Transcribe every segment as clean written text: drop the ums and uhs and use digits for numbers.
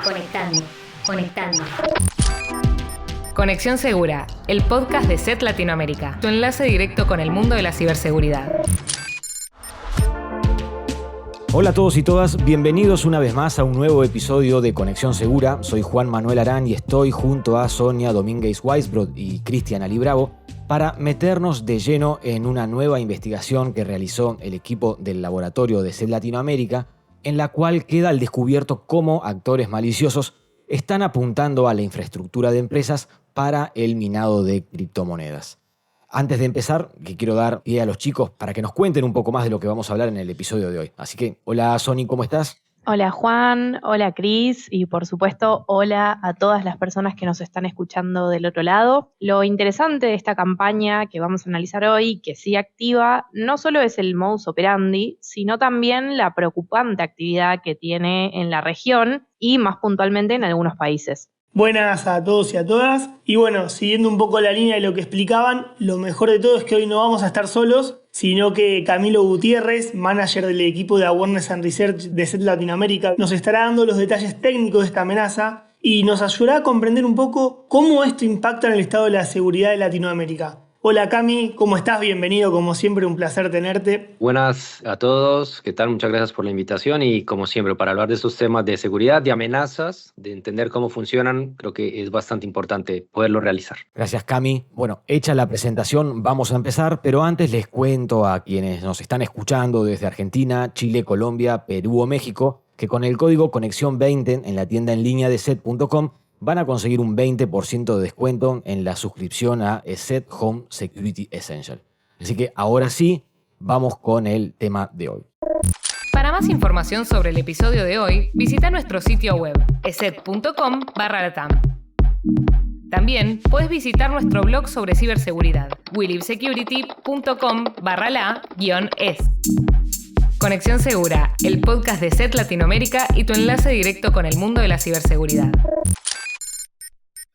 Conectando, conectando. Conexión Segura, el podcast de SET Latinoamérica, tu enlace directo con el mundo de la ciberseguridad. Hola a todos y todas, bienvenidos una vez más a un nuevo episodio de Conexión Segura. Soy Juan Manuel Arán y estoy junto a Sonia Domínguez Weisbrod y Cristian Ali Bravo para meternos de lleno en una nueva investigación que realizó el equipo del laboratorio de SET Latinoamérica, en la cual queda al descubierto cómo actores maliciosos están apuntando a la infraestructura de empresas para el minado de criptomonedas. Antes de empezar, que quiero dar pie a los chicos para que nos cuenten un poco más de lo que vamos a hablar en el episodio de hoy. Así que, hola Sony, ¿cómo estás? Hola Juan, hola Cris y por supuesto hola a todas las personas que nos están escuchando del otro lado. Lo interesante de esta campaña que vamos a analizar hoy, que sigue activa, no solo es el modus operandi, sino también la preocupante actividad que tiene en la región y más puntualmente en algunos países. Buenas a todos y a todas. Y bueno, siguiendo un poco la línea de lo que explicaban, lo mejor de todo es que hoy no vamos a estar solos, sino que Camilo Gutiérrez, manager del equipo de Awareness and Research de SET Latinoamérica, nos estará dando los detalles técnicos de esta amenaza y nos ayudará a comprender un poco cómo esto impacta en el estado de la seguridad de Latinoamérica. Hola Cami, ¿cómo estás? Bienvenido, como siempre, un placer tenerte. Buenas a todos, ¿qué tal? Muchas gracias por la invitación y como siempre para hablar de estos temas de seguridad, de amenazas, de entender cómo funcionan, creo que es bastante importante poderlo realizar. Gracias Cami. Bueno, hecha la presentación, vamos a empezar, pero antes les cuento a quienes nos están escuchando desde Argentina, Chile, Colombia, Perú o México, que con el código Conexión20 en la tienda en línea de SET.com van a conseguir un 20% de descuento en la suscripción a SET Home Security Essential. Así que ahora sí, vamos con el tema de hoy. Para más información sobre el episodio de hoy, visita nuestro sitio web, eset.com/latam. También puedes visitar nuestro blog sobre ciberseguridad, willivsecurity.com/la-es. Conexión Segura, el podcast de SET Latinoamérica y tu enlace directo con el mundo de la ciberseguridad.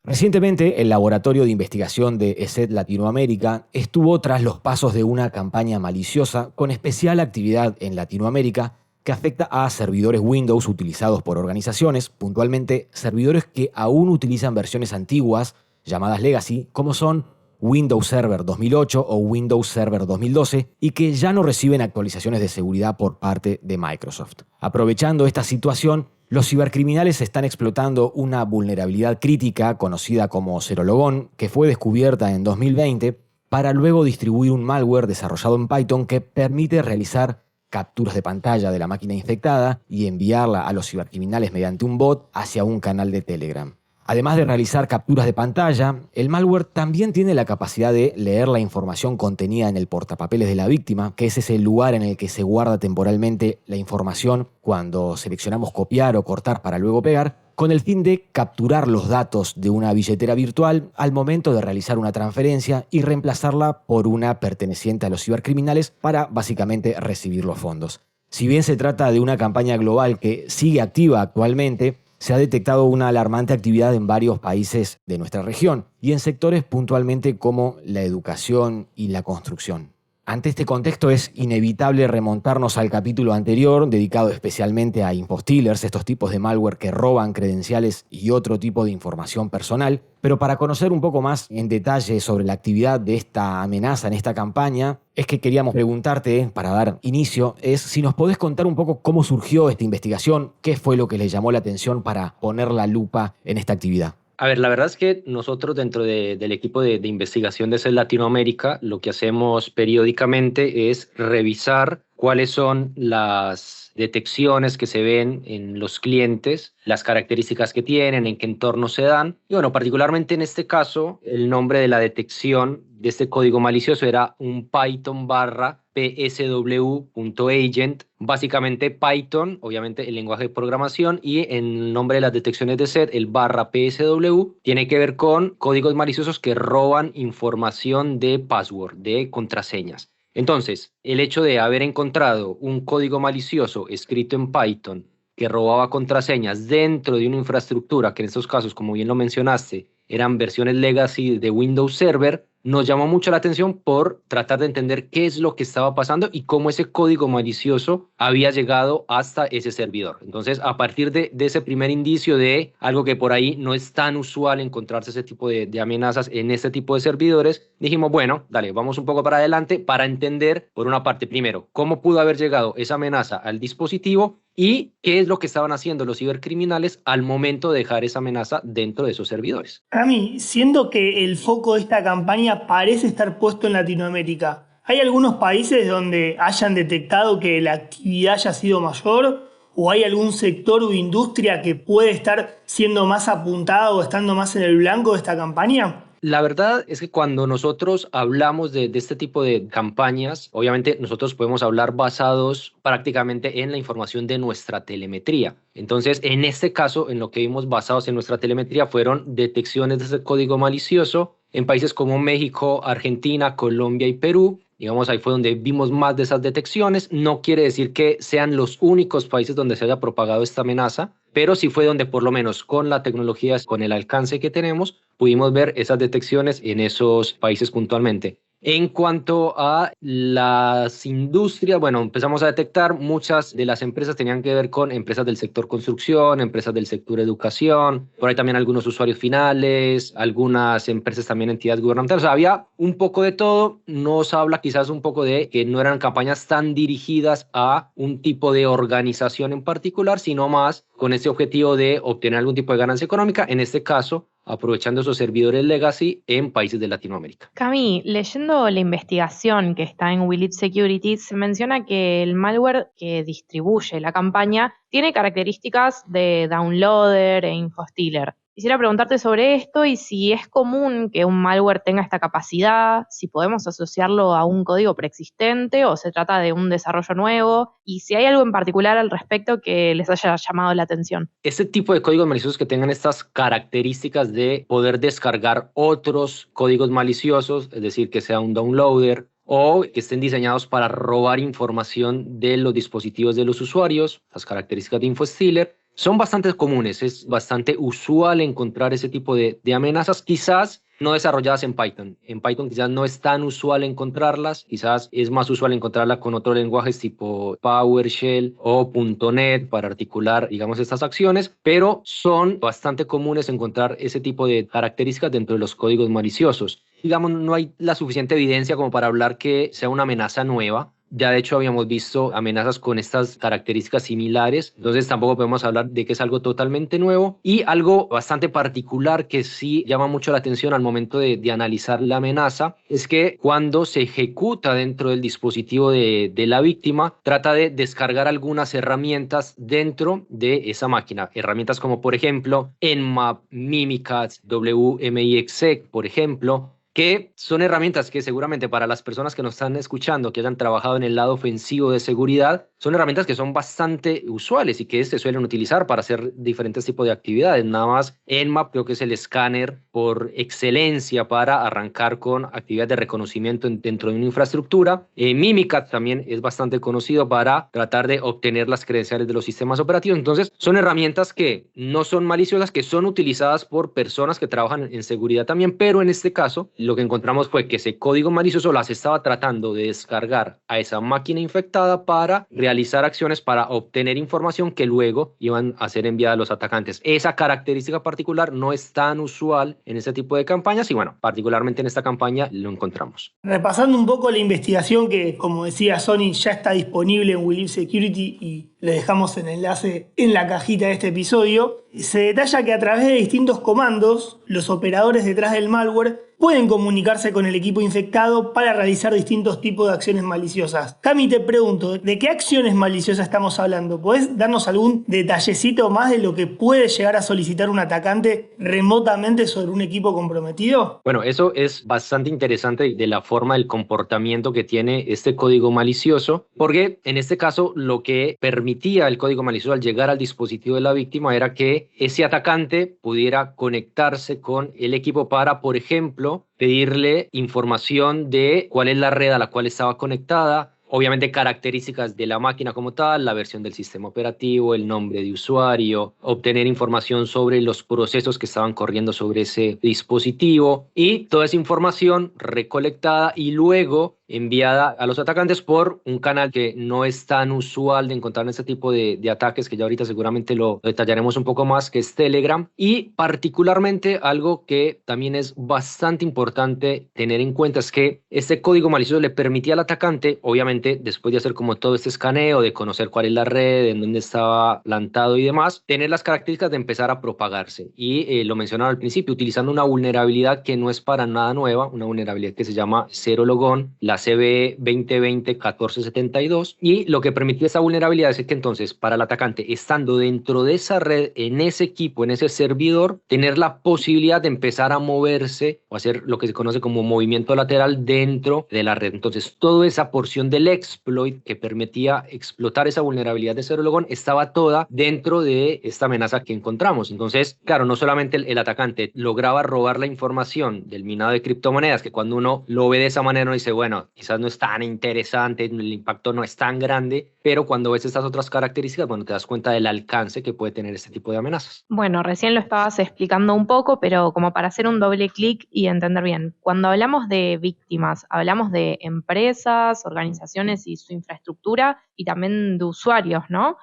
Recientemente, el Laboratorio de Investigación de SET Latinoamérica estuvo tras los pasos de una campaña maliciosa con especial actividad en Latinoamérica que afecta a servidores Windows utilizados por organizaciones, puntualmente servidores que aún utilizan versiones antiguas, llamadas Legacy, como son Windows Server 2008 o Windows Server 2012, y que ya no reciben actualizaciones de seguridad por parte de Microsoft. Aprovechando esta situación, los cibercriminales están explotando una vulnerabilidad crítica conocida como Serologón, que fue descubierta en 2020, para luego distribuir un malware desarrollado en Python que permite realizar capturas de pantalla de la máquina infectada y enviarla a los cibercriminales mediante un bot hacia un canal de Telegram. Además de realizar capturas de pantalla, el malware también tiene la capacidad de leer la información contenida en el portapapeles de la víctima, que es ese lugar en el que se guarda temporalmente la información cuando seleccionamos copiar o cortar para luego pegar, con el fin de capturar los datos de una billetera virtual al momento de realizar una transferencia y reemplazarla por una perteneciente a los cibercriminales para básicamente recibir los fondos. Si bien se trata de una campaña global que sigue activa actualmente, se ha detectado una alarmante actividad en varios países de nuestra región y en sectores puntualmente como la educación y la construcción. Ante este contexto es inevitable remontarnos al capítulo anterior dedicado especialmente a impostealers, estos tipos de malware que roban credenciales y otro tipo de información personal. Pero para conocer un poco más en detalle sobre la actividad de esta amenaza en esta campaña, es que queríamos preguntarte, para dar inicio, es si nos podés contar un poco cómo surgió esta investigación, qué fue lo que les llamó la atención para poner la lupa en esta actividad. A ver, la verdad es que nosotros dentro del equipo de investigación de SET Latinoamérica lo que hacemos periódicamente es revisar cuáles son las detecciones que se ven en los clientes, las características que tienen, en qué entorno se dan. Y bueno, particularmente en este caso, el nombre de la detección de este código malicioso era un Python/psw.agent. Básicamente Python, obviamente el lenguaje de programación, y en el nombre de las detecciones de SET, el /psw, tiene que ver con códigos maliciosos que roban información de password, de contraseñas. Entonces, el hecho de haber encontrado un código malicioso escrito en Python que robaba contraseñas dentro de una infraestructura que en estos casos, como bien lo mencionaste, eran versiones legacy de Windows Server, nos llamó mucho la atención por tratar de entender qué es lo que estaba pasando y cómo ese código malicioso había llegado hasta ese servidor. Entonces, a partir de ese primer indicio de algo que por ahí no es tan usual encontrarse ese tipo de amenazas en este tipo de servidores, dijimos, bueno, dale, vamos un poco para adelante para entender, por una parte, primero, cómo pudo haber llegado esa amenaza al dispositivo y qué es lo que estaban haciendo los cibercriminales al momento de dejar esa amenaza dentro de esos servidores. Cami, siendo que el foco de esta campaña parece estar puesto en Latinoamérica, ¿hay algunos países donde hayan detectado que la actividad haya sido mayor? ¿O hay algún sector o industria que puede estar siendo más apuntado o estando más en el blanco de esta campaña? La verdad es que cuando nosotros hablamos de este tipo de campañas, obviamente nosotros podemos hablar basados prácticamente en la información de nuestra telemetría. Entonces, en este caso, en lo que vimos basados en nuestra telemetría fueron detecciones de ese código malicioso en países como México, Argentina, Colombia y Perú. Digamos, ahí fue donde vimos más de esas detecciones. No quiere decir que sean los únicos países donde se haya propagado esta amenaza, pero sí fue donde por lo menos con la tecnología, con el alcance que tenemos, pudimos ver esas detecciones en esos países puntualmente. En cuanto a las industrias, bueno, empezamos a detectar muchas de las empresas tenían que ver con empresas del sector construcción, empresas del sector educación, por ahí también algunos usuarios finales, algunas empresas también entidades gubernamentales. O sea, había un poco de todo. Nos habla quizás un poco de que no eran campañas tan dirigidas a un tipo de organización en particular, sino más con ese objetivo de obtener algún tipo de ganancia económica, en este caso aprovechando esos servidores legacy en países de Latinoamérica. Cami, leyendo la investigación que está en Will It Security, se menciona que el malware que distribuye la campaña tiene características de downloader e infostealer. Quisiera preguntarte sobre esto y si es común que un malware tenga esta capacidad, si podemos asociarlo a un código preexistente o se trata de un desarrollo nuevo, y si hay algo en particular al respecto que les haya llamado la atención. Este tipo de códigos maliciosos que tengan estas características de poder descargar otros códigos maliciosos, es decir, que sea un downloader, o que estén diseñados para robar información de los dispositivos de los usuarios, las características de InfoStealer, son bastante comunes. Es bastante usual encontrar ese tipo de amenazas, quizás no desarrolladas en Python. En Python quizás no es tan usual encontrarlas, quizás es más usual encontrarla con otros lenguajes tipo PowerShell o .NET para articular, digamos, estas acciones, pero son bastante comunes encontrar ese tipo de características dentro de los códigos maliciosos. Digamos, no hay la suficiente evidencia como para hablar que sea una amenaza nueva. Ya de hecho habíamos visto amenazas con estas características similares, entonces tampoco podemos hablar de que es algo totalmente nuevo. Y algo bastante particular que sí llama mucho la atención al momento de analizar la amenaza es que cuando se ejecuta dentro del dispositivo de la víctima, trata de descargar algunas herramientas dentro de esa máquina. Herramientas como por ejemplo Nmap, Mimikatz, WMIXEC, por ejemplo, que son herramientas que seguramente para las personas que nos están escuchando, que hayan trabajado en el lado ofensivo de seguridad, son herramientas que son bastante usuales y que se suelen utilizar para hacer diferentes tipos de actividades. Nada más, Nmap creo que es el escáner por excelencia para arrancar con actividades de reconocimiento dentro de una infraestructura. Mimikatz también es bastante conocido para tratar de obtener las credenciales de los sistemas operativos. Entonces, son herramientas que no son maliciosas, que son utilizadas por personas que trabajan en seguridad también, pero en este caso, lo que encontramos fue que ese código malicioso las estaba tratando de descargar a esa máquina infectada para realizar acciones para obtener información que luego iban a ser enviada a los atacantes. Esa característica particular no es tan usual en ese tipo de campañas y bueno, particularmente en esta campaña lo encontramos. Repasando un poco la investigación que, como decía Sony, ya está disponible en Will It Security y le dejamos el enlace en la cajita de este episodio, se detalla que a través de distintos comandos, los operadores detrás del malware pueden comunicarse con el equipo infectado para realizar distintos tipos de acciones maliciosas. Cami, te pregunto, ¿de qué acciones maliciosas estamos hablando? ¿Podés darnos algún detallecito más de lo que puede llegar a solicitar un atacante remotamente sobre un equipo comprometido? Bueno, eso es bastante interesante de la forma del comportamiento que tiene este código malicioso, porque en este caso lo que permitía el código malicioso al llegar al dispositivo de la víctima era que ese atacante pudiera conectarse con el equipo para, por ejemplo, pedirle información de cuál es la red a la cual estaba conectada, obviamente características de la máquina como tal, la versión del sistema operativo, el nombre de usuario, obtener información sobre los procesos que estaban corriendo sobre ese dispositivo y toda esa información recolectada y luego enviada a los atacantes por un canal que no es tan usual de encontrar en este tipo de ataques, que ya ahorita seguramente lo detallaremos un poco más, que es Telegram. Y particularmente algo que también es bastante importante tener en cuenta es que este código malicioso le permitía al atacante, obviamente después de hacer como todo este escaneo, de conocer cuál es la red, en dónde estaba plantado y demás, tener las características de empezar a propagarse. Y lo mencionaba al principio, utilizando una vulnerabilidad que no es para nada nueva, una vulnerabilidad que se llama Zero Logon, la CVE 2020-1472, y lo que permitía esa vulnerabilidad es que entonces para el atacante, estando dentro de esa red, en ese equipo, en ese servidor, tener la posibilidad de empezar a moverse o hacer lo que se conoce como movimiento lateral dentro de la red. Entonces toda esa porción del exploit que permitía explotar esa vulnerabilidad de Zero Logon estaba toda dentro de esta amenaza que encontramos. Entonces, claro, no solamente el atacante lograba robar la información del minado de criptomonedas, que cuando uno lo ve de esa manera uno dice, bueno, quizás no es tan interesante, el impacto no es tan grande, pero cuando ves estas otras características, bueno, te das cuenta del alcance que puede tener este tipo de amenazas. Bueno, recién lo estabas explicando un poco, pero como para hacer un doble clic y entender bien, cuando hablamos de víctimas, hablamos de empresas, organizaciones y su infraestructura y también de usuarios, ¿no?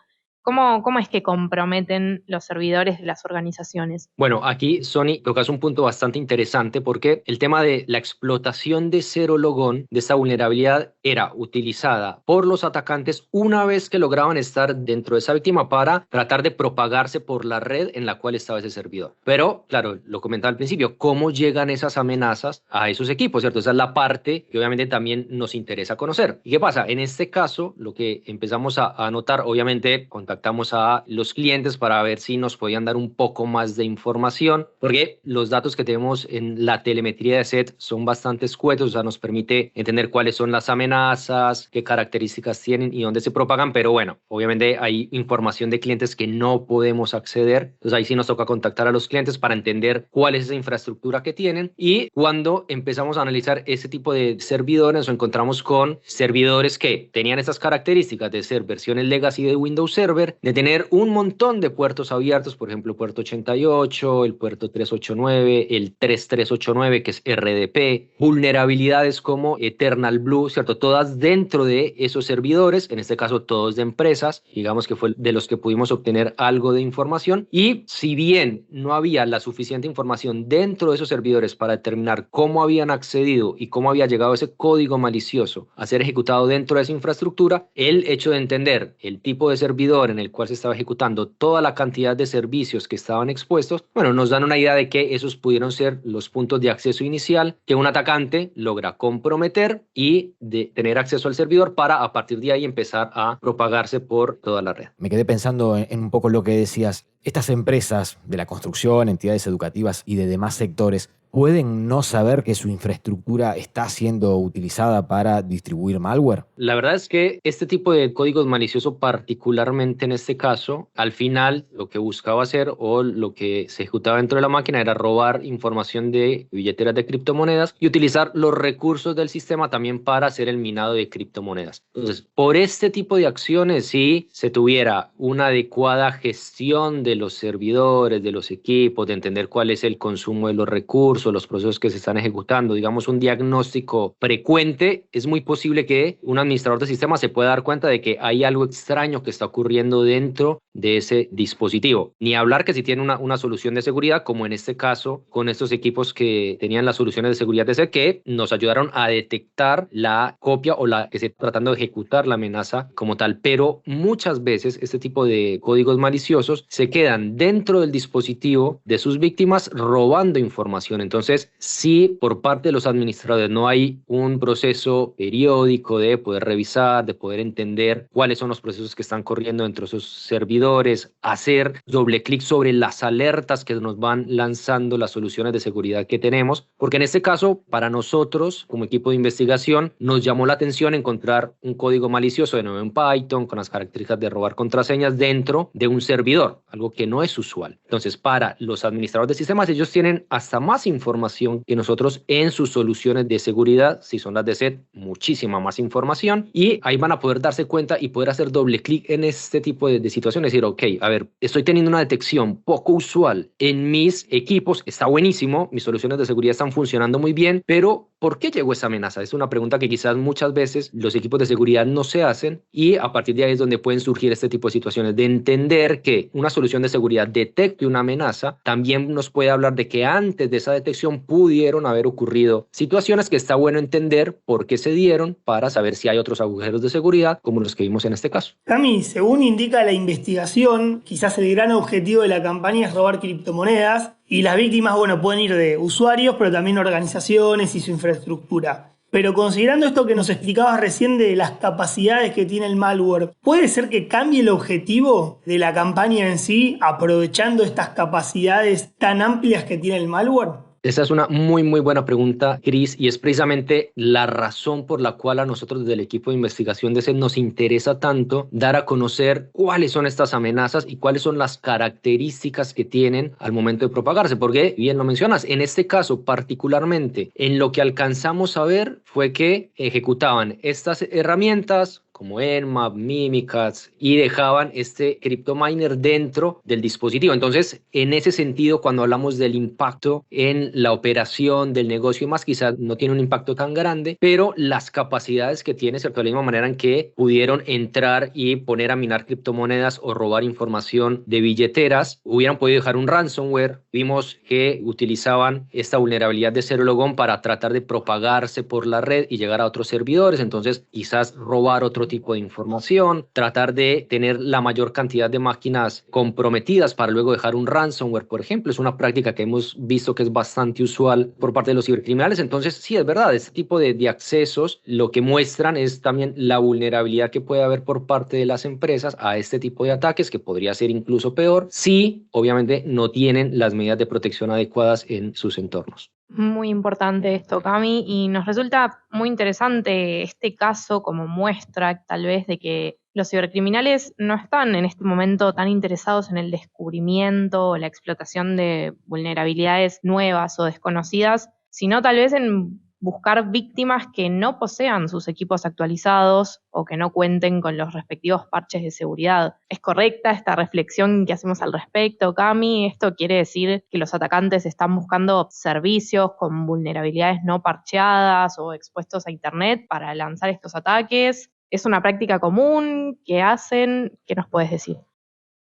¿Cómo es que comprometen los servidores de las organizaciones? Bueno, aquí Sony tocas un punto bastante interesante porque el tema de la explotación de Zero Logon, de esta vulnerabilidad, era utilizada por los atacantes una vez que lograban estar dentro de esa víctima para tratar de propagarse por la red en la cual estaba ese servidor. Pero, claro, lo comentaba al principio, ¿cómo llegan esas amenazas a esos equipos, cierto? Esa es la parte que obviamente también nos interesa conocer. ¿Y qué pasa? En este caso, lo que empezamos a notar, obviamente, contactamos a los clientes para ver si nos podían dar un poco más de información, porque los datos que tenemos en la telemetría de SET son bastante escuetos, o sea, nos permite entender cuáles son las amenazas, qué características tienen y dónde se propagan, pero bueno, obviamente hay información de clientes que no podemos acceder, entonces ahí sí nos toca contactar a los clientes para entender cuál es esa infraestructura que tienen. Y cuando empezamos a analizar ese tipo de servidores, nos encontramos con servidores que tenían estas características de ser versiones legacy de Windows Server, de tener un montón de puertos abiertos, por ejemplo, puerto 88, el puerto 389, el 3389, que es RDP, vulnerabilidades como Eternal Blue, ¿cierto? Todas dentro de esos servidores, en este caso todos de empresas, digamos que fue de los que pudimos obtener algo de información. Y si bien no había la suficiente información dentro de esos servidores para determinar cómo habían accedido y cómo había llegado ese código malicioso a ser ejecutado dentro de esa infraestructura, el hecho de entender el tipo de servidor en el cual se estaba ejecutando toda la cantidad de servicios que estaban expuestos, bueno, nos dan una idea de que esos pudieron ser los puntos de acceso inicial que un atacante logra comprometer y de tener acceso al servidor para a partir de ahí empezar a propagarse por toda la red. Me quedé pensando en un poco lo que decías. Estas empresas de la construcción, entidades educativas y de demás sectores ¿pueden no saber que su infraestructura está siendo utilizada para distribuir malware? La verdad es que este tipo de códigos maliciosos, particularmente en este caso, al final lo que buscaba hacer o lo que se ejecutaba dentro de la máquina era robar información de billeteras de criptomonedas y utilizar los recursos del sistema también para hacer el minado de criptomonedas. Entonces, por este tipo de acciones, si se tuviera una adecuada gestión de los servidores, de los equipos, de entender cuál es el consumo de los recursos, los procesos que se están ejecutando, digamos un diagnóstico frecuente, es muy posible que un administrador de sistemas se pueda dar cuenta de que hay algo extraño que está ocurriendo dentro de ese dispositivo. Ni hablar que si tiene una solución de seguridad, como en este caso con estos equipos que tenían las soluciones de seguridad de SET que nos ayudaron a detectar la copia o la que se está tratando de ejecutar la amenaza como tal. Pero muchas veces este tipo de códigos maliciosos se quedan dentro del dispositivo de sus víctimas robando información. Entonces, si por parte de los administradores no hay un proceso periódico de poder revisar, de poder entender cuáles son los procesos que están corriendo dentro de esos servidores, servidores, hacer doble clic sobre las alertas que nos van lanzando las soluciones de seguridad que tenemos, porque en este caso, para nosotros, como equipo de investigación, nos llamó la atención encontrar un código malicioso de nuevo en Python con las características de robar contraseñas dentro de un servidor, algo que no es usual. Entonces, para los administradores de sistemas, ellos tienen hasta más información que nosotros en sus soluciones de seguridad. Si son las de SET, muchísima más información, y ahí van a poder darse cuenta y poder hacer doble clic en este tipo de situaciones. Decir, ok, a ver, estoy teniendo una detección poco usual en mis equipos, está buenísimo, mis soluciones de seguridad están funcionando muy bien, pero ¿por qué llegó esa amenaza? Es una pregunta que quizás muchas veces los equipos de seguridad no se hacen, y a partir de ahí es donde pueden surgir este tipo de situaciones, de entender que una solución de seguridad detecte una amenaza, también nos puede hablar de que antes de esa detección pudieron haber ocurrido situaciones que está bueno entender por qué se dieron, para saber si hay otros agujeros de seguridad como los que vimos en este caso. Cami, según indica la investigación, quizás el gran objetivo de la campaña es robar criptomonedas, y las víctimas, bueno, pueden ir de usuarios, pero también organizaciones y su infraestructura. Pero considerando esto que nos explicabas recién de las capacidades que tiene el malware, ¿puede ser que cambie el objetivo de la campaña en sí, aprovechando estas capacidades tan amplias que tiene el malware? Esa es una muy buena pregunta, Chris, y es precisamente la razón por la cual a nosotros desde el equipo de investigación de SET nos interesa tanto dar a conocer cuáles son estas amenazas y cuáles son las características que tienen al momento de propagarse, porque bien lo mencionas, en este caso particularmente, en lo que alcanzamos a ver fue que ejecutaban estas herramientas como Nmap, Mimikatz, y dejaban este CryptoMiner dentro del dispositivo. Entonces, en ese sentido, cuando hablamos del impacto en la operación del negocio y más, quizás no tiene un impacto tan grande, pero las capacidades que tiene, ¿cierto? De la misma manera en que pudieron entrar y poner a minar criptomonedas o robar información de billeteras, hubieran podido dejar un ransomware. Vimos que utilizaban esta vulnerabilidad de Zero Logon para tratar de propagarse por la red y llegar a otros servidores. Entonces, quizás robar otro tipo de información, tratar de tener la mayor cantidad de máquinas comprometidas para luego dejar un ransomware, por ejemplo. Es una práctica que hemos visto que es bastante usual por parte de los cibercriminales. Entonces, sí, es verdad, este tipo de accesos lo que muestran es también la vulnerabilidad que puede haber por parte de las empresas a este tipo de ataques, que podría ser incluso peor si, obviamente, no tienen las medidas de protección adecuadas en sus entornos. Muy importante esto, Cami, y nos resulta muy interesante este caso como muestra tal vez de que los cibercriminales no están en este momento tan interesados en el descubrimiento o la explotación de vulnerabilidades nuevas o desconocidas, sino tal vez en buscar víctimas que no posean sus equipos actualizados o que no cuenten con los respectivos parches de seguridad. ¿Es correcta esta reflexión que hacemos al respecto, Cami? ¿Esto quiere decir que los atacantes están buscando servicios con vulnerabilidades no parcheadas o expuestos a Internet para lanzar estos ataques? ¿Es una práctica común que hacen? ¿Qué nos puedes decir?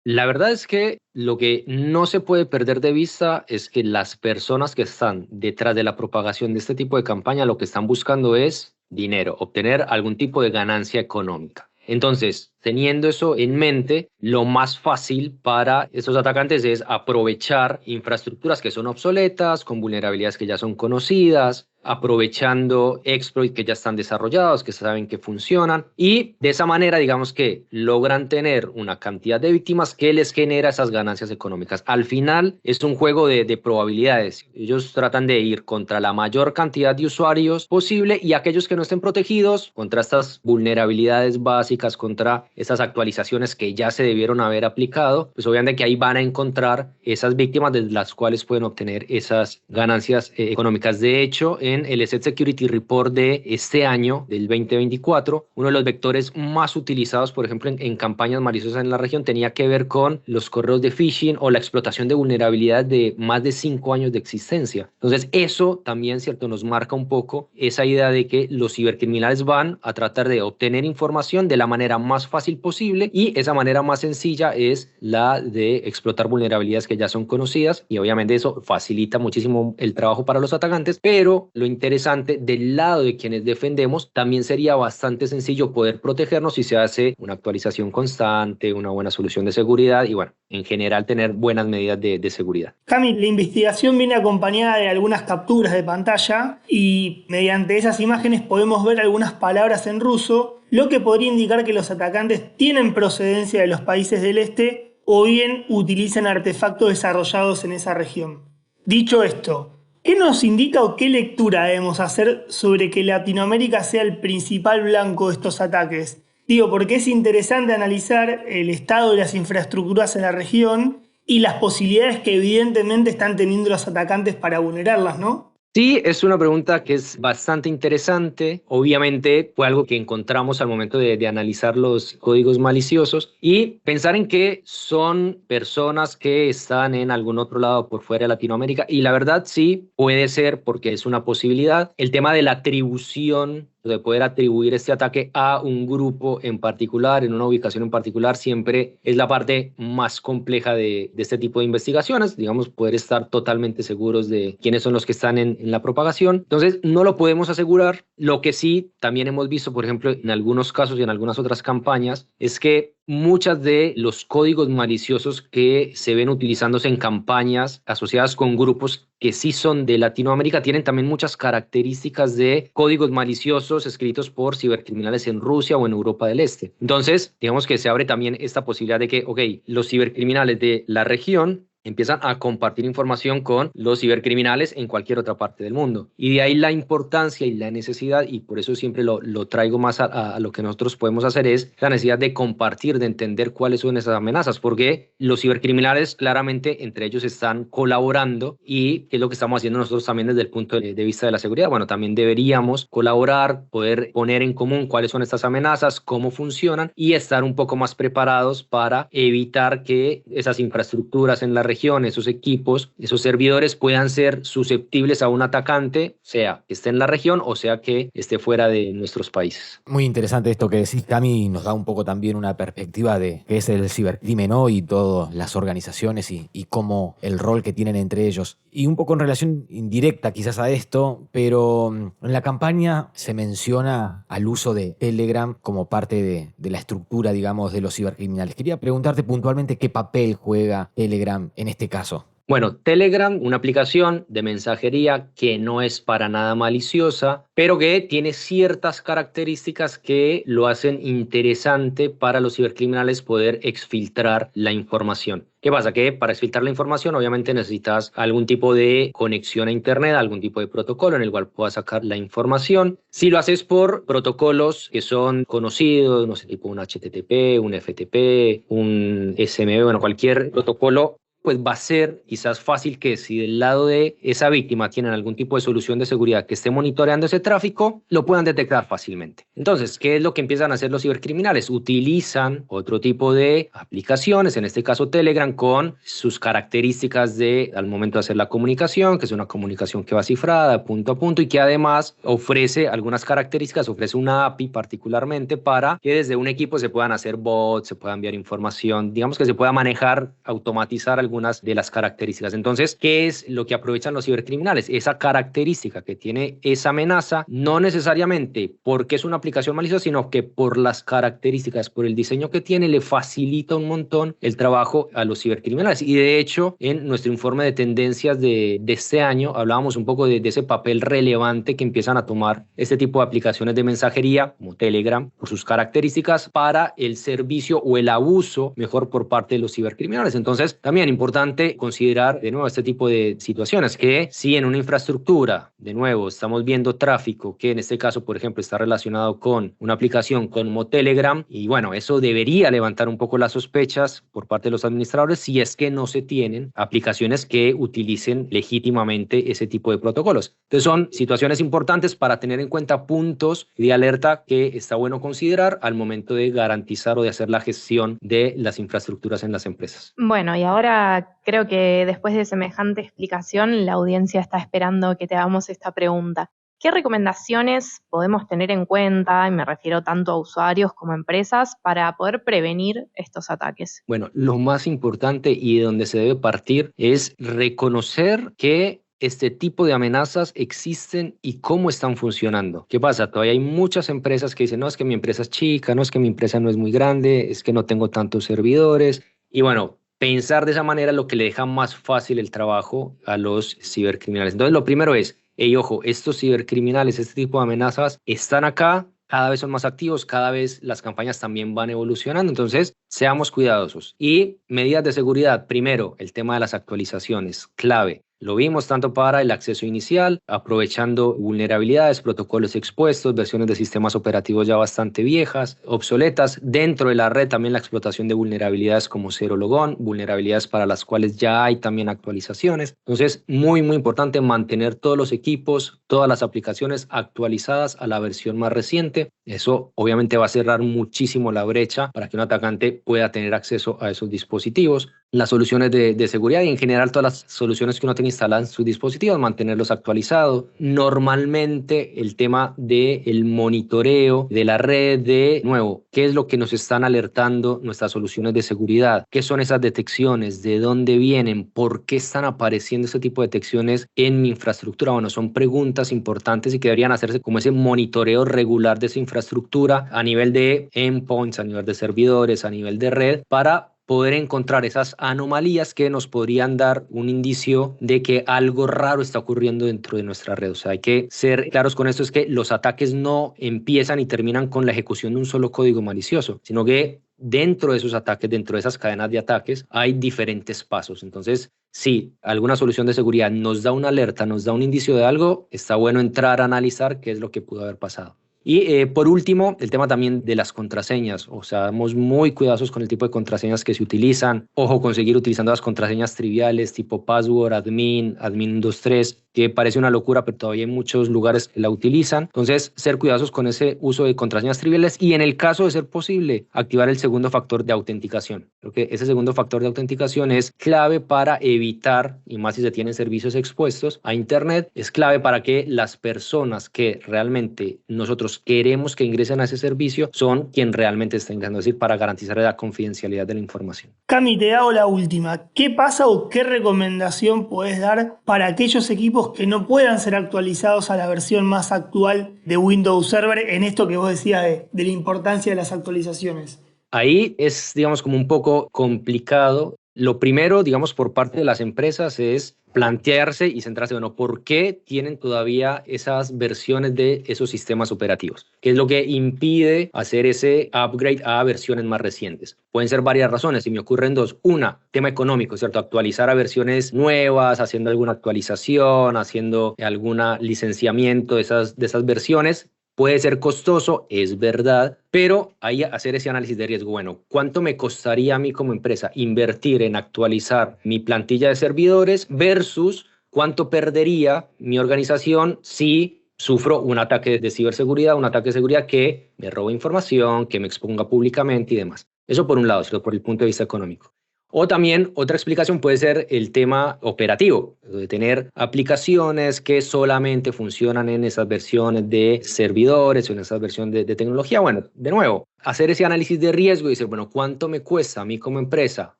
La verdad es que lo que no se puede perder de vista es que las personas que están detrás de la propagación de este tipo de campaña lo que están buscando es dinero, obtener algún tipo de ganancia económica. Entonces, teniendo eso en mente, lo más fácil para estos atacantes es aprovechar infraestructuras que son obsoletas, con vulnerabilidades que ya son conocidas, aprovechando exploits que ya están desarrollados, que saben que funcionan, y de esa manera digamos que logran tener una cantidad de víctimas que les genera esas ganancias económicas. Al final es un juego de probabilidades. Ellos tratan de ir contra la mayor cantidad de usuarios posible y aquellos que no estén protegidos contra estas vulnerabilidades básicas, contra esas actualizaciones que ya se debieron haber aplicado, pues obviamente que ahí van a encontrar esas víctimas de las cuales pueden obtener esas ganancias económicas. De hecho, en el ESET Security Report de este año, del 2024, uno de los vectores más utilizados, por ejemplo, en campañas maliciosas en la región, tenía que ver con los correos de phishing o la explotación de vulnerabilidades de más de 5 años de existencia. Entonces, eso también, ¿cierto?, nos marca un poco esa idea de que los cibercriminales van a tratar de obtener información de la manera más fácil posible, y esa manera más sencilla es la de explotar vulnerabilidades que ya son conocidas, y obviamente eso facilita muchísimo el trabajo para los atacantes. Pero lo interesante del lado de quienes defendemos, también sería bastante sencillo poder protegernos si se hace una actualización constante, una buena solución de seguridad y, bueno, en general tener buenas medidas de seguridad. Cami, la investigación viene acompañada de algunas capturas de pantalla y mediante esas imágenes podemos ver algunas palabras en ruso, lo que podría indicar que los atacantes tienen procedencia de los países del este o bien utilizan artefactos desarrollados en esa región. Dicho esto, ¿qué nos indica o qué lectura debemos hacer sobre que Latinoamérica sea el principal blanco de estos ataques? Digo, porque es interesante analizar el estado de las infraestructuras en la región y las posibilidades que evidentemente están teniendo los atacantes para vulnerarlas, ¿no? Sí, es una pregunta que es bastante interesante. Obviamente fue algo que encontramos al momento de analizar los códigos maliciosos y pensar en que son personas que están en algún otro lado por fuera de Latinoamérica. Y la verdad sí puede ser porque es una posibilidad. El tema de la atribución, de poder atribuir este ataque a un grupo en particular, en una ubicación en particular, siempre es la parte más compleja de este tipo de investigaciones, digamos, poder estar totalmente seguros de quiénes son los que están en la propagación. Entonces, no lo podemos asegurar. Lo que sí también hemos visto, por ejemplo, en algunos casos y en algunas otras campañas, es que muchas de los códigos maliciosos que se ven utilizándose en campañas asociadas con grupos que sí son de Latinoamérica tienen también muchas características de códigos maliciosos escritos por cibercriminales en Rusia o en Europa del Este. Entonces, digamos que se abre también esta posibilidad de que, los cibercriminales de la región empiezan a compartir información con los cibercriminales en cualquier otra parte del mundo. Y de ahí la importancia y la necesidad, y por eso siempre lo traigo más a lo que nosotros podemos hacer, es la necesidad de compartir, de entender cuáles son esas amenazas, porque los cibercriminales claramente entre ellos están colaborando y qué es lo que estamos haciendo nosotros también desde el punto de vista de la seguridad. Bueno, también deberíamos colaborar, poder poner en común cuáles son estas amenazas, cómo funcionan y estar un poco más preparados para evitar que esas infraestructuras en la región, esos equipos, esos servidores puedan ser susceptibles a un atacante, sea que esté en la región o sea que esté fuera de nuestros países. Muy interesante esto que decís, Cami, nos da un poco también una perspectiva de qué es el cibercrimen hoy y todas las organizaciones y cómo el rol que tienen entre ellos. Y un poco en relación indirecta quizás a esto, pero en la campaña se menciona al uso de Telegram como parte de la estructura, digamos, de los cibercriminales. Quería preguntarte puntualmente qué papel juega Telegram en este caso. Bueno, Telegram, una aplicación de mensajería que no es para nada maliciosa, pero que tiene ciertas características que lo hacen interesante para los cibercriminales poder exfiltrar la información. ¿Qué pasa? Que para exfiltrar la información obviamente necesitas algún tipo de conexión a internet, algún tipo de protocolo en el cual puedas sacar la información. Si lo haces por protocolos que son conocidos, no sé, tipo un HTTP, un FTP, un SMB, bueno, cualquier protocolo, pues va a ser quizás fácil que si del lado de esa víctima tienen algún tipo de solución de seguridad que esté monitoreando ese tráfico, lo puedan detectar fácilmente. Entonces, ¿qué es lo que empiezan a hacer los cibercriminales? Utilizan otro tipo de aplicaciones, en este caso Telegram, con sus características al momento de hacer la comunicación, que es una comunicación que va cifrada punto a punto y que además ofrece algunas características, ofrece una API particularmente para que desde un equipo se puedan hacer bots, se pueda enviar información, digamos que se pueda manejar, automatizar algunas de las características. Entonces, ¿qué es lo que aprovechan los cibercriminales? Esa característica que tiene esa amenaza, no necesariamente porque es una aplicación maliciosa, sino que por las características, por el diseño que tiene, le facilita un montón el trabajo a los cibercriminales. Y de hecho, en nuestro informe de tendencias de este año, hablábamos un poco de ese papel relevante que empiezan a tomar este tipo de aplicaciones de mensajería, como Telegram, por sus características, para el servicio o el abuso, mejor, por parte de los cibercriminales. Entonces, también importante considerar de nuevo este tipo de situaciones, que si en una infraestructura, de nuevo, estamos viendo tráfico que en este caso, por ejemplo, está relacionado con una aplicación como Telegram, y bueno, eso debería levantar un poco las sospechas por parte de los administradores si es que no se tienen aplicaciones que utilicen legítimamente ese tipo de protocolos. Entonces son situaciones importantes para tener en cuenta, puntos de alerta que está bueno considerar al momento de garantizar o de hacer la gestión de las infraestructuras en las empresas. Bueno, y ahora creo que después de semejante explicación, la audiencia está esperando que te hagamos esta pregunta. ¿Qué recomendaciones podemos tener en cuenta, y me refiero tanto a usuarios como a empresas, para poder prevenir estos ataques? Bueno, lo más importante y de donde se debe partir es reconocer que este tipo de amenazas existen y cómo están funcionando. ¿Qué pasa? Todavía hay muchas empresas que dicen, no, es que mi empresa es chica, no, es que mi empresa no es muy grande, es que no tengo tantos servidores. Y bueno, pensar de esa manera es lo que le deja más fácil el trabajo a los cibercriminales. Entonces, lo primero es, ojo, estos cibercriminales, este tipo de amenazas están acá, cada vez son más activos, cada vez las campañas también van evolucionando, entonces seamos cuidadosos. Y medidas de seguridad, primero, el tema de las actualizaciones, clave. Lo vimos tanto para el acceso inicial, aprovechando vulnerabilidades, protocolos expuestos, versiones de sistemas operativos ya bastante viejas, obsoletas. Dentro de la red también la explotación de vulnerabilidades como Zero Logon, vulnerabilidades para las cuales ya hay también actualizaciones. Entonces, muy importante mantener todos los equipos, todas las aplicaciones actualizadas a la versión más reciente. Eso obviamente va a cerrar muchísimo la brecha para que un atacante pueda tener acceso a esos dispositivos. Las soluciones de seguridad y en general todas las soluciones que uno tiene instaladas en sus dispositivos, mantenerlos actualizados. Normalmente el tema del monitoreo de la red, de nuevo, qué es lo que nos están alertando nuestras soluciones de seguridad, qué son esas detecciones, de dónde vienen, por qué están apareciendo este tipo de detecciones en mi infraestructura. Bueno, son preguntas importantes y que deberían hacerse como ese monitoreo regular de esa infraestructura a nivel de endpoints, a nivel de servidores, a nivel de red, para poder encontrar esas anomalías que nos podrían dar un indicio de que algo raro está ocurriendo dentro de nuestra red. O sea, hay que ser claros con esto, es que los ataques no empiezan y terminan con la ejecución de un solo código malicioso, sino que dentro de esos ataques, dentro de esas cadenas de ataques, hay diferentes pasos. Entonces, si alguna solución de seguridad nos da una alerta, nos da un indicio de algo, está bueno entrar a analizar qué es lo que pudo haber pasado. Y por último, el tema también de las contraseñas. O sea, somos muy cuidadosos con el tipo de contraseñas que se utilizan. Ojo con seguir utilizando las contraseñas triviales tipo password, admin 123, que parece una locura, pero todavía hay muchos lugares que la utilizan. Entonces, ser cuidadosos con ese uso de contraseñas triviales y en el caso de ser posible, activar el segundo factor de autenticación. Creo que ese segundo factor de autenticación es clave para evitar, y más si se tienen servicios expuestos a Internet, es clave para que las personas que realmente nosotros queremos que ingresen a ese servicio son quien realmente está ingresando, es decir, para garantizar la confidencialidad de la información. Cami, te hago la última. ¿Qué pasa o qué recomendación podés dar para aquellos equipos que no puedan ser actualizados a la versión más actual de Windows Server en esto que vos decías de la importancia de las actualizaciones? Ahí es, digamos, como un poco complicado. Lo primero, digamos, por parte de las empresas es plantearse y centrarse, bueno, ¿por qué tienen todavía esas versiones de esos sistemas operativos? ¿Qué es lo que impide hacer ese upgrade a versiones más recientes? Pueden ser varias razones, y me ocurren dos. Una, tema económico, ¿cierto? Actualizar a versiones nuevas, haciendo alguna actualización, haciendo algún licenciamiento de esas versiones. Puede ser costoso, es verdad, pero ahí hacer ese análisis de riesgo. Bueno, ¿cuánto me costaría a mí como empresa invertir en actualizar mi plantilla de servidores versus cuánto perdería mi organización si sufro un ataque de ciberseguridad, un ataque de seguridad que me robe información, que me exponga públicamente y demás? Eso por un lado, ¿cierto? Por el punto de vista económico. O también otra explicación puede ser el tema operativo, de tener aplicaciones que solamente funcionan en esas versiones de servidores o en esas versiones de tecnología. Bueno, de nuevo, hacer ese análisis de riesgo y decir, bueno, ¿cuánto me cuesta a mí como empresa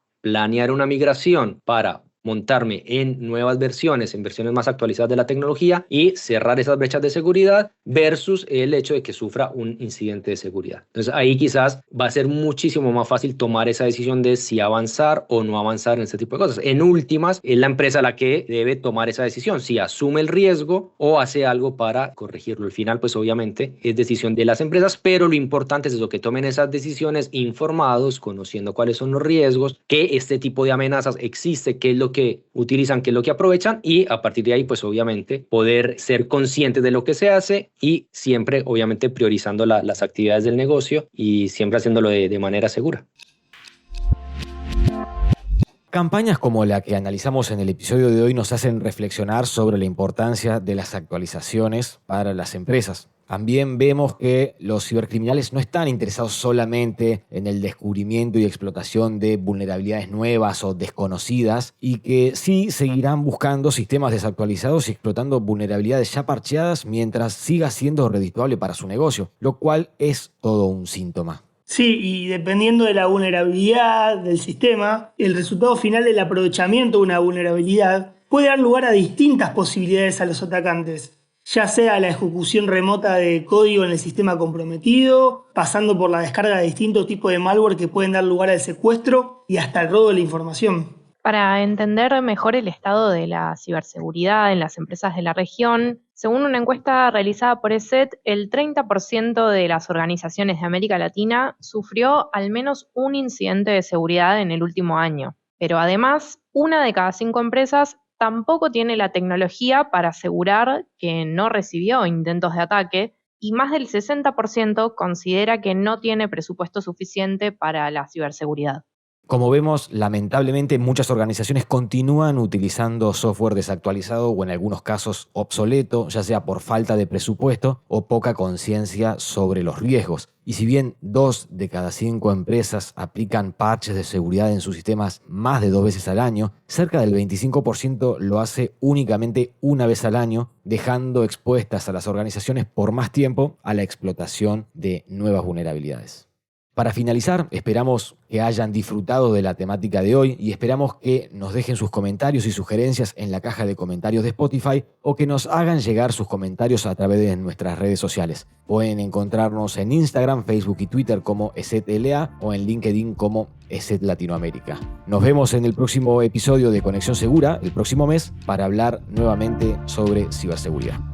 planear una migración para montarme en nuevas versiones, en versiones más actualizadas de la tecnología y cerrar esas brechas de seguridad versus el hecho de que sufra un incidente de seguridad? Entonces ahí quizás va a ser muchísimo más fácil tomar esa decisión de si avanzar o no avanzar en este tipo de cosas. En últimas, es la empresa la que debe tomar esa decisión, si asume el riesgo o hace algo para corregirlo. Al final, pues obviamente es decisión de las empresas, pero lo importante es eso, que tomen esas decisiones informados, conociendo cuáles son los riesgos, que este tipo de amenazas existe, qué es lo que utilizan, qué es lo que aprovechan, y a partir de ahí pues obviamente poder ser conscientes de lo que se hace y siempre obviamente priorizando las actividades del negocio y siempre haciéndolo de manera segura. Campañas como la que analizamos en el episodio de hoy nos hacen reflexionar sobre la importancia de las actualizaciones para las empresas. También vemos que los cibercriminales no están interesados solamente en el descubrimiento y explotación de vulnerabilidades nuevas o desconocidas y que sí seguirán buscando sistemas desactualizados y explotando vulnerabilidades ya parcheadas mientras siga siendo redituable para su negocio, lo cual es todo un síntoma. Sí, y dependiendo de la vulnerabilidad del sistema, el resultado final del aprovechamiento de una vulnerabilidad puede dar lugar a distintas posibilidades a los atacantes, ya sea la ejecución remota de código en el sistema comprometido, pasando por la descarga de distintos tipos de malware que pueden dar lugar al secuestro y hasta el robo de la información. Para entender mejor el estado de la ciberseguridad en las empresas de la región, según una encuesta realizada por ESET, el 30% de las organizaciones de América Latina sufrió al menos un incidente de seguridad en el último año. Pero además, 1 de cada 5 empresas tampoco tiene la tecnología para asegurar que no recibió intentos de ataque, y más del 60% considera que no tiene presupuesto suficiente para la ciberseguridad. Como vemos, lamentablemente muchas organizaciones continúan utilizando software desactualizado o en algunos casos obsoleto, ya sea por falta de presupuesto o poca conciencia sobre los riesgos. Y si bien 2 de cada 5 empresas aplican parches de seguridad en sus sistemas más de 2 veces al año, cerca del 25% lo hace únicamente 1 vez al año, dejando expuestas a las organizaciones por más tiempo a la explotación de nuevas vulnerabilidades. Para finalizar, esperamos que hayan disfrutado de la temática de hoy y esperamos que nos dejen sus comentarios y sugerencias en la caja de comentarios de Spotify o que nos hagan llegar sus comentarios a través de nuestras redes sociales. Pueden encontrarnos en Instagram, Facebook y Twitter como ESETLA o en LinkedIn como ESET Latinoamérica. Nos vemos en el próximo episodio de Conexión Segura, el próximo mes, para hablar nuevamente sobre ciberseguridad.